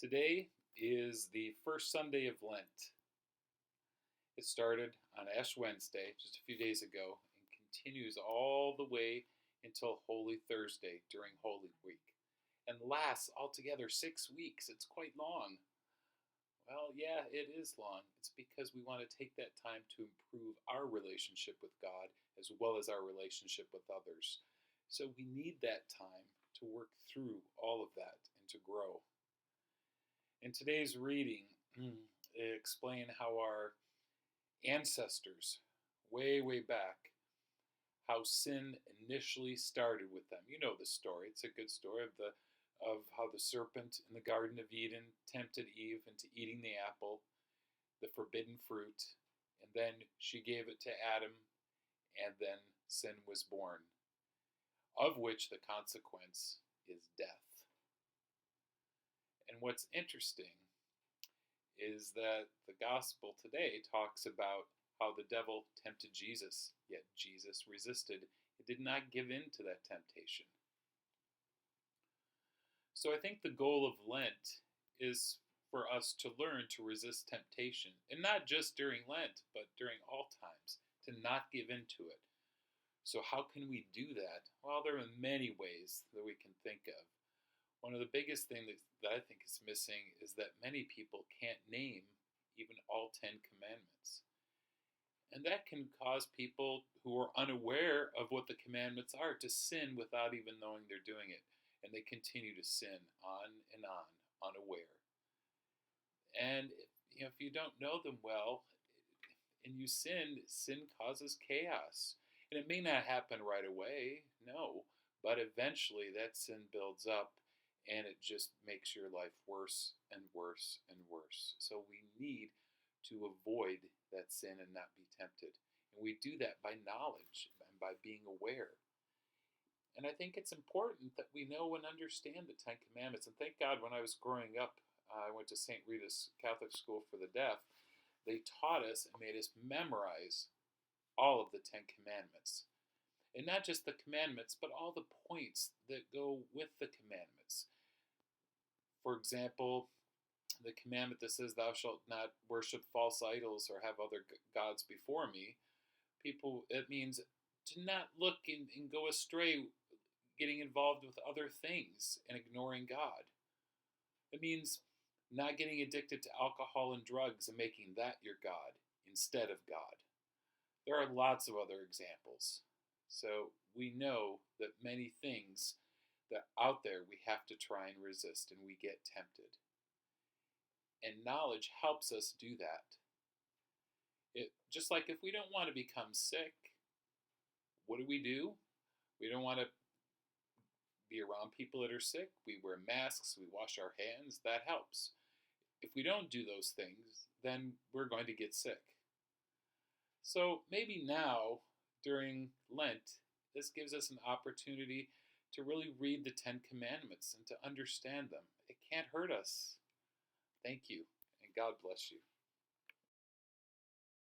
Today is the first Sunday of Lent. It started on Ash Wednesday, just a few days ago, and continues all the way until Holy Thursday during Holy Week, and lasts altogether 6 weeks. It's quite long. Well, yeah, it is long. It's because we want to take that time to improve our relationship with God as well as our relationship with others. So we need that time to work through all of that and to grow. In today's reading, explain how our ancestors, way back, how sin initially started with them. You know the story. It's a good story of how the serpent in the Garden of Eden tempted Eve into eating the apple, the forbidden fruit, and then she gave it to Adam, and then sin was born, of which the consequence is death. And what's interesting is that the gospel today talks about how the devil tempted Jesus, yet Jesus resisted and did not give in to that temptation. So I think the goal of Lent is for us to learn to resist temptation, and not just during Lent, but during all times, to not give in to it. So how can we do that? Well, there are many ways that we can think of. One of the biggest things that I think is missing is that many people can't name even all 10 commandments. And that can cause people who are unaware of what the commandments are to sin without even knowing they're doing it. And they continue to sin on and on, unaware. And if you don't know them well and you sin causes chaos. And it may not happen right away, no, but eventually that sin builds up and it just makes your life worse and worse and worse. So we need to avoid that sin and not be tempted. And we do that by knowledge and by being aware. And I think it's important that we know and understand the 10 Commandments. And thank God when I was growing up, I went to St. Rita's Catholic School for the Deaf. They taught us and made us memorize all of the 10 Commandments. And not just the commandments, but all the points that go with the commandments. For example, the commandment that says, "Thou shalt not worship false idols or have other gods before me," it means to not look and go astray, getting involved with other things and ignoring God. It means not getting addicted to alcohol and drugs and making that your God instead of God. There are lots of other examples. So we know that many things that out there we have to try and resist, and we get tempted. And knowledge helps us do that. Just like if we don't want to become sick, what do? We don't want to be around people that are sick. We wear masks, we wash our hands, that helps. If we don't do those things, then we're going to get sick. So maybe now, during Lent, this gives us an opportunity to really read the 10 Commandments and to understand them. It can't hurt us. Thank you, and God bless you.